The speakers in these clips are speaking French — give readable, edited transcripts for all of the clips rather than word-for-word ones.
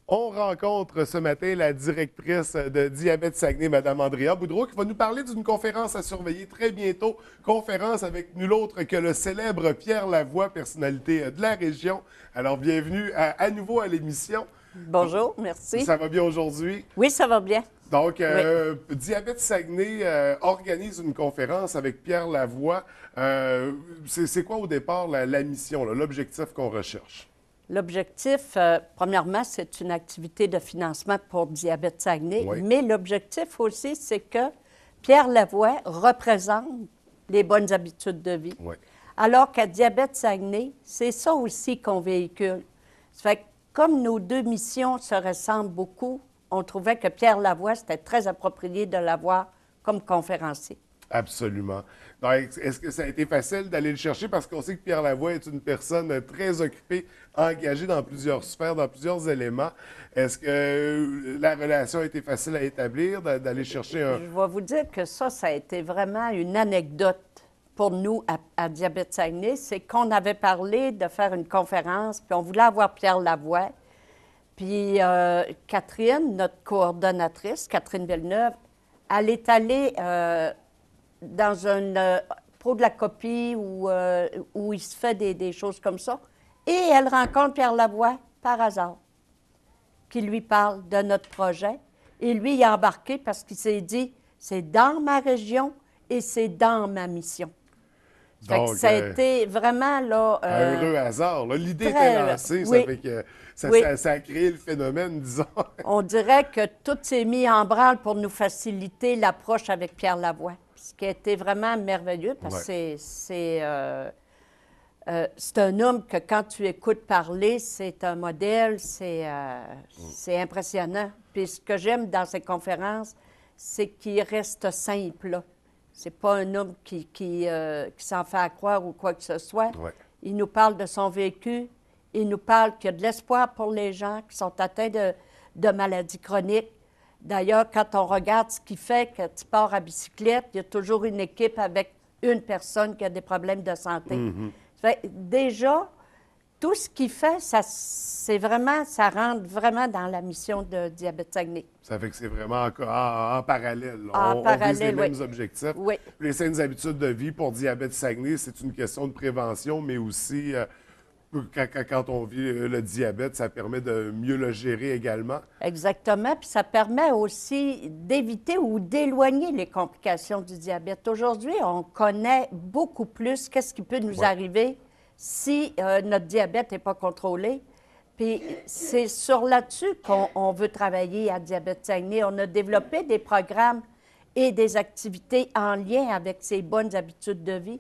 On rencontre ce matin la directrice de Diabète Saguenay, Mme Andrea Boudreau, qui va nous parler d'une conférence à surveiller très bientôt. Conférence avec nul autre que le célèbre Pierre Lavoie, personnalité de la région. Alors, bienvenue à nouveau à l'émission. Bonjour, merci. Ça va bien aujourd'hui? Oui, ça va bien. Donc, Oui. Diabète Saguenay organise une conférence avec Pierre Lavoie. C'est quoi au départ la mission, l'objectif qu'on recherche? L'objectif, premièrement, c'est une activité de financement pour Diabète Saguenay, Oui. mais l'objectif aussi, c'est que Pierre Lavoie représente les bonnes habitudes de vie. Oui. Alors qu'à Diabète Saguenay, c'est ça aussi qu'on véhicule. Ça fait que comme nos deux missions se ressemblent beaucoup, on trouvait que Pierre Lavoie, c'était très approprié de l'avoir comme conférencier. Absolument. Donc, est-ce que ça a été facile d'aller le chercher? Parce qu'on sait que Pierre Lavoie est une personne très occupée, engagée dans plusieurs sphères, dans plusieurs éléments. Est-ce que la relation a été facile à établir, d'aller chercher un... Je vais vous dire que ça a été vraiment une anecdote pour nous à Diabète Saguenay. C'est qu'on avait parlé de faire une conférence, puis on voulait avoir Pierre Lavoie. Puis Catherine, notre coordonnatrice, Catherine Villeneuve, elle est allée dans un pro de la copie où il se fait des choses comme ça. Et elle rencontre Pierre Lavoie par hasard, qui lui parle de notre projet. Et lui, il a embarqué parce qu'il s'est dit, c'est dans ma région et c'est dans ma mission. Fait que Donc, ça a été vraiment, là... un heureux hasard, là. L'idée très, était lancée, oui. ça fait que Oui. ça a créé le phénomène, disons. On dirait que tout s'est mis en branle pour nous faciliter l'approche avec Pierre Lavoie, ce qui a été vraiment merveilleux parce que c'est un homme que quand tu écoutes parler, c'est un modèle, c'est impressionnant. Puis ce que j'aime dans ces conférences, c'est qu'il reste simple, là. C'est pas un homme qui s'en fait à croire ou quoi que ce soit. Ouais. Il nous parle de son vécu, il nous parle qu'il y a de l'espoir pour les gens qui sont atteints de maladies chroniques. D'ailleurs, quand on regarde ce qu'il fait, que tu pars à bicyclette, il y a toujours une équipe avec une personne qui a des problèmes de santé. Fait, déjà, tout ce qu'il fait, ça rentre vraiment dans la mission de Diabète Saguenay. Ça fait que c'est vraiment en parallèle. En On vise les parallèle, mêmes oui. objectifs. Oui. Les saines habitudes de vie pour Diabète Saguenay, c'est une question de prévention, mais aussi, quand on vit le diabète, ça permet de mieux le gérer également. Exactement. Puis ça permet aussi d'éviter ou d'éloigner les complications du diabète. Aujourd'hui, on connaît beaucoup plus qu'est-ce qui peut nous arriver si notre diabète n'est pas contrôlé. Puis c'est sur là-dessus qu'on veut travailler à Diabète Saguenay. On a développé des programmes et des activités en lien avec ces bonnes habitudes de vie.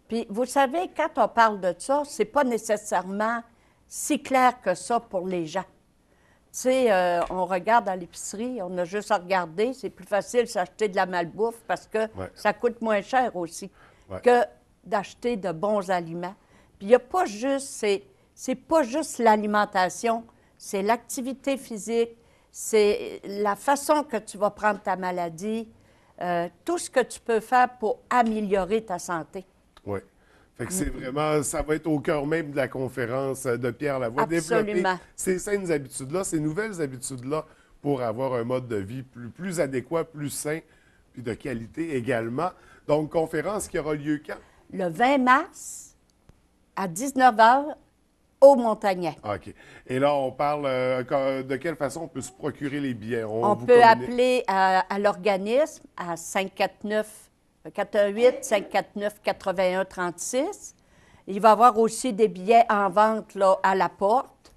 Puis vous savez, quand on parle de ça, c'est pas nécessairement si clair que ça pour les gens. Tu sais, on regarde à l'épicerie, on a juste à regarder, c'est plus facile d'acheter de la malbouffe parce que ça coûte moins cher aussi que d'acheter de bons aliments. Puis il n'y a pas juste, c'est pas juste l'alimentation, c'est l'activité physique, c'est la façon que tu vas prendre ta maladie, tout ce que tu peux faire pour améliorer ta santé. Oui. Fait que c'est vraiment, ça va être au cœur même de la conférence de Pierre Lavoie. Absolument. Développer ces saines habitudes-là, ces nouvelles habitudes-là pour avoir un mode de vie plus adéquat, plus sain, puis de qualité également. Donc, conférence qui aura lieu quand? Le 20 mars à 19h au Montagnet. OK. Et là, on parle de quelle façon on peut se procurer les billets? On vous peut communique. appeler à l'organisme à 418-549-8136. Il va y avoir aussi des billets en vente là, à la porte.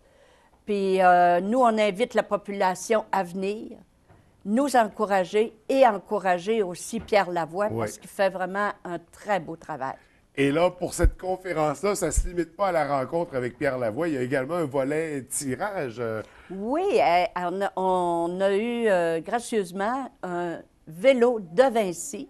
Puis nous, on invite la population à venir, nous encourager et encourager aussi Pierre Lavoie parce qu'il fait vraiment un très beau travail. Et là, pour cette conférence-là, ça ne se limite pas à la rencontre avec Pierre Lavoie. Il y a également un volet tirage. Oui, on a eu gracieusement un vélo de Vinci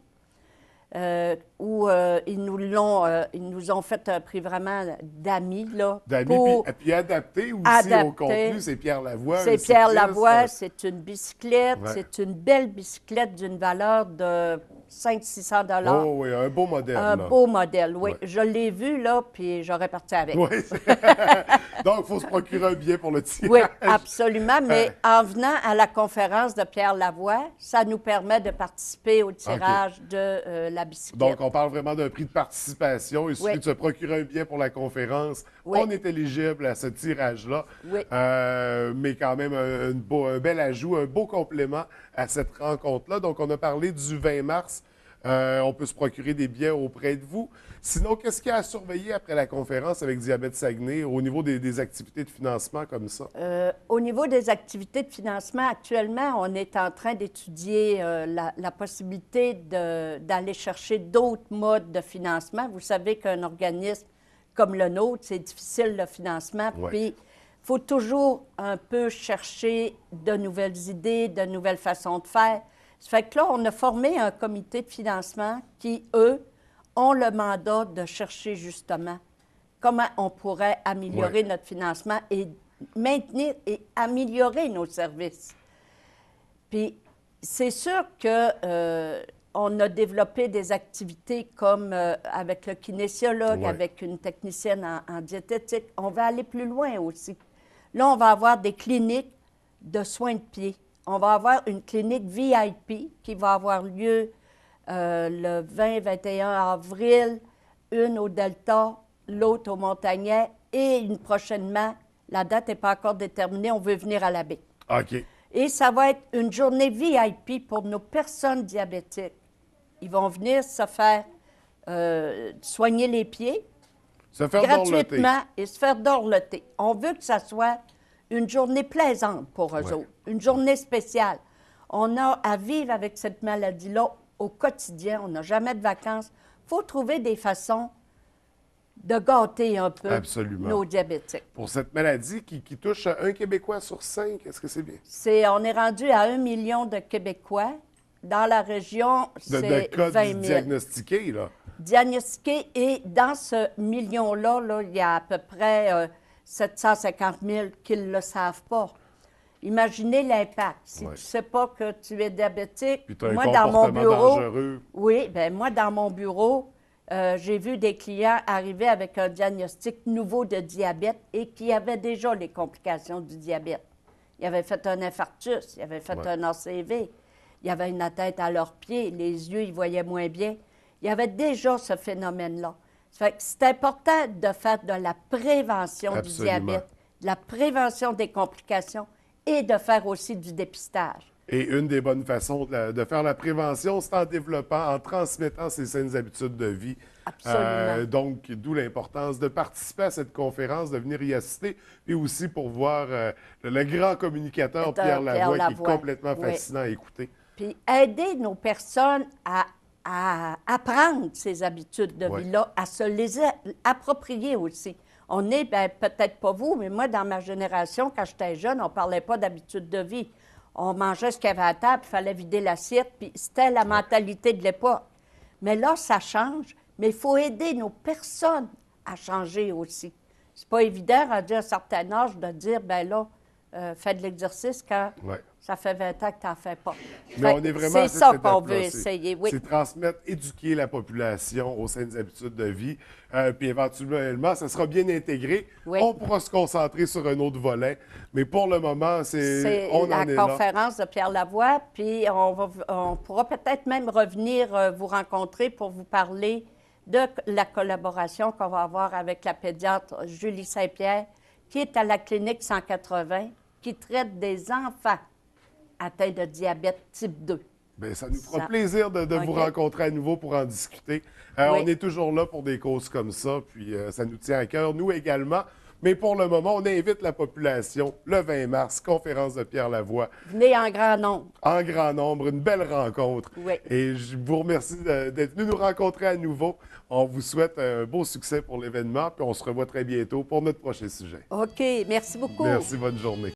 où ils nous ont fait un prix vraiment d'amis. D'amis, puis adapté aussi au contenu, c'est Pierre Lavoie. C'est Pierre Lavoie, c'est une bicyclette, c'est une belle bicyclette d'une valeur de 500-600 Oh oui, un beau modèle. Un là. beau modèle, oui. Ouais. Je l'ai vu, là, puis j'aurais parti avec. Oui. Donc, il faut se procurer un billet pour le tirage. Oui, absolument. Mais en venant à la conférence de Pierre Lavoie, ça nous permet de participer au tirage de la bicyclette. Donc, on parle vraiment d'un prix de participation. Il suffit Oui. de se procurer un billet pour la conférence. Oui. On est éligible à ce tirage-là. Oui. Mais quand même, un bel ajout, un beau complément à cette rencontre-là. Donc, on a parlé du 20 mars. On peut se procurer des billets auprès de vous. Sinon, qu'est-ce qu'il y a à surveiller après la conférence avec Diabète Saguenay au niveau des activités de financement comme ça? Au niveau des activités de financement, actuellement, on est en train d'étudier la possibilité d'aller chercher d'autres modes de financement. Vous savez qu'un organisme comme le nôtre, c'est difficile le financement. Ouais. Puis, il faut toujours un peu chercher de nouvelles idées, de nouvelles façons de faire. Ça fait que là, on a formé un comité de financement qui, eux, ont le mandat de chercher justement comment on pourrait améliorer notre financement et maintenir et améliorer nos services. Puis, c'est sûr que on a développé des activités comme avec le kinésiologue, avec une technicienne en diététique. On va aller plus loin aussi. Là, on va avoir des cliniques de soins de pied. On va avoir une clinique VIP qui va avoir lieu le 20-21 avril, une au Delta, l'autre au Montagnet et une prochainement. La date n'est pas encore déterminée, on veut venir à la baie. OK. Et ça va être une journée VIP pour nos personnes diabétiques. Ils vont venir se faire soigner les pieds Se faire dorloter. gratuitement et se faire dorloter. On veut que ça soit une journée plaisante pour eux Ouais. autres, une journée spéciale. On a à vivre avec cette maladie-là au quotidien. On n'a jamais de vacances. Il faut trouver des façons de gâter un peu Absolument. nos diabétiques. Pour cette maladie qui touche un Québécois sur 5, est-ce que c'est bien? On est rendu à 1 million de Québécois. Dans la région, De c'est cas 20 000. diagnostiqués, là. Diagnostiqués. Et dans ce million-là, là, il y a à peu près 750 000 qui ne le savent pas. Imaginez l'impact. Si tu ne sais pas que tu es diabétique, Puis tu as un moi, dans mon comportement bureau, dangereux. oui, bien, moi, dans mon bureau, j'ai vu des clients arriver avec un diagnostic nouveau de diabète et qui avaient déjà les complications du diabète. Ils avaient fait un infarctus, ils avaient fait un ACV, il y avait une atteinte à leurs pieds, les yeux, ils voyaient moins bien. Il y avait déjà ce phénomène-là. Ça fait que c'est important de faire de la prévention du diabète, de la prévention des complications et de faire aussi du dépistage. Et une des bonnes façons de faire la prévention, c'est en développant, en transmettant ces saines habitudes de vie. Absolument. Donc, d'où l'importance de participer à cette conférence, de venir y assister, et aussi pour voir le grand communicateur Pierre Lavoie, qui est complètement fascinant à écouter. Puis aider nos personnes à apprendre ces habitudes de vie-là, à se les approprier aussi. On est, peut-être pas vous, mais moi, dans ma génération, quand j'étais jeune, on ne parlait pas d'habitudes de vie. On mangeait ce qu'il y avait à table, il fallait vider l'assiette, puis c'était la mentalité de l'époque. Mais là, ça change, mais il faut aider nos personnes à changer aussi. C'est pas évident, rendu à un certain âge, de dire, ben là, fais de l'exercice quand ça fait 20 ans que tu n'en fais pas. Mais on est vraiment c'est ça qu'on veut essayer, oui. C'est transmettre, éduquer la population aux saines habitudes de vie. Puis éventuellement, ça sera bien intégré. Oui. On pourra se concentrer sur un autre volet. Mais pour le moment, C'est on en la est là. conférence de Pierre Lavoie, puis on pourra peut-être même revenir vous rencontrer pour vous parler de la collaboration qu'on va avoir avec la pédiatre Julie Saint-Pierre, qui est à la clinique 180, qui traite des enfants atteints de diabète type 2. Bien, ça nous fera plaisir de vous rencontrer à nouveau pour en discuter. On est toujours là pour des causes comme ça, puis ça nous tient à cœur, nous également. Mais pour le moment, on invite la population le 20 mars, conférence de Pierre Lavoie. Venez en grand nombre. En grand nombre, une belle rencontre. Oui. Et je vous remercie d'être venu nous rencontrer à nouveau. On vous souhaite un beau succès pour l'événement, puis on se revoit très bientôt pour notre prochain sujet. OK, merci beaucoup. Merci, bonne journée.